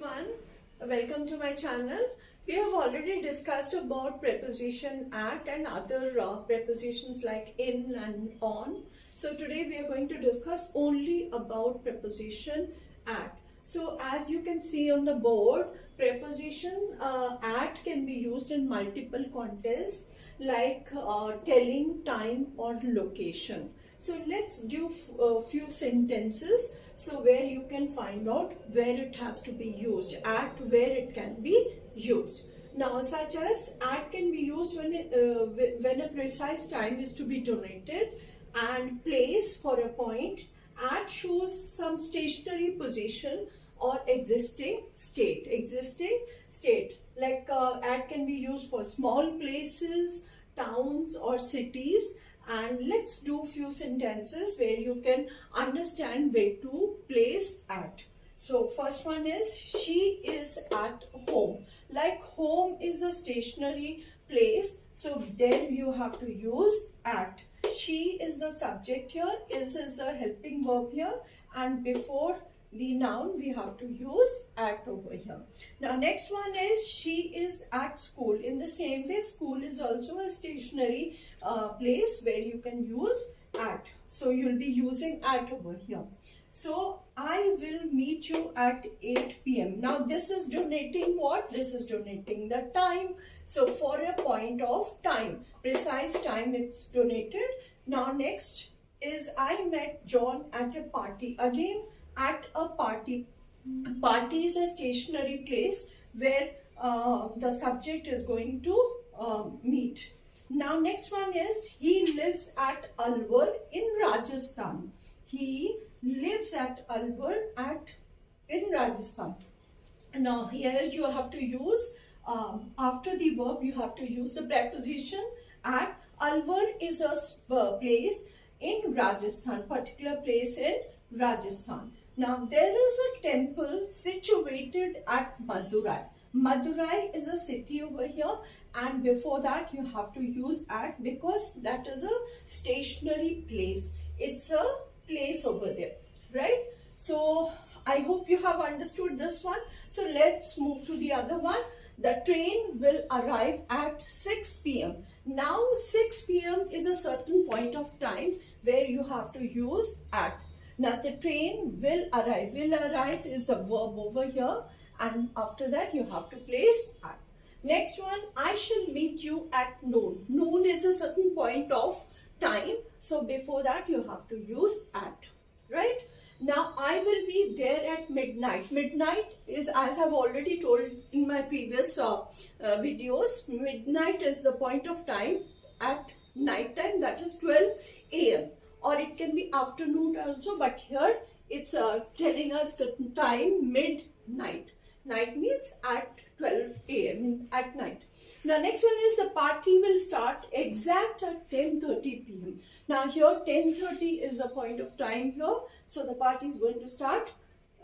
everyone, welcome to my channel. We have already discussed about preposition at and other prepositions like in and on. So today we are going to discuss only about preposition at. So as you can see on the board, preposition at can be used in multiple contexts like telling time or location. So let's do a few sentences so where you can find out where it has to be used, at where it can be used. Now such as at can be used when a precise time is to be denoted, and place for a point. At shows some stationary position or existing state. Like at can be used for small places, towns or cities. And let's do few sentences where you can understand where to place at. So first one is she is at home. Like home is a stationary place, so there you have to use at. She is the subject here, is the helping verb here, and before the noun we have to use at over here. Now next one is she is at school. In the same way, school is also a stationary place where you can use at. So you'll be using at over here. So I will meet you at 8 p.m. Now this is denoting what? This is denoting the time. So for a point of time, precise time it's denoted. Now next is I met John at a party. Again, at a party. Party is a stationary place where the subject is going to meet. Now next one is he lives at Alwar in Rajasthan. He lives at Alwar in Rajasthan. Now here you have to use after the verb you have to use the preposition at. Alwar is a place in Rajasthan, particular place in Rajasthan. Now there is a temple situated at Madurai. Madurai is a city over here, and before that you have to use at because that is a stationary place. It's a place over there, right? So I hope you have understood this one. So let's move to the other one. The train will arrive at 6 p.m. Now 6 p.m. is a certain point of time where you have to use at. Now the train will arrive. Will arrive is the verb over here, and after that you have to place at. Next one, I shall meet you at noon. Noon is a certain point of time, so before that you have to use at, right? Now I will be there at midnight. Midnight is, as I've already told in my previous videos, midnight is the point of time at night time, that is 12 a.m. or it can be afternoon also, but here it's telling us the time midnight. Night means at 12 a.m. at night. Now next one is the party will start exact at 10:30 p.m. Now here 10:30 is the point of time here, so the party is going to start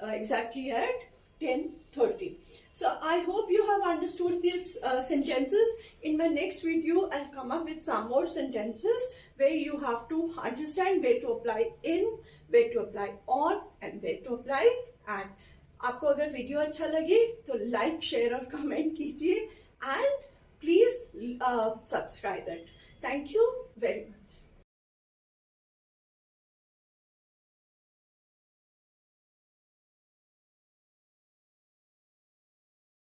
exactly at 10:30. So I hope you have understood these sentences. In my next video, I'll come up with some more sentences where you have to understand where to apply in, where to apply on, and where to apply at. आपको अगर video अच्छा लगे तो like, share और comment कीजिए and please subscribe it. Thank you very much.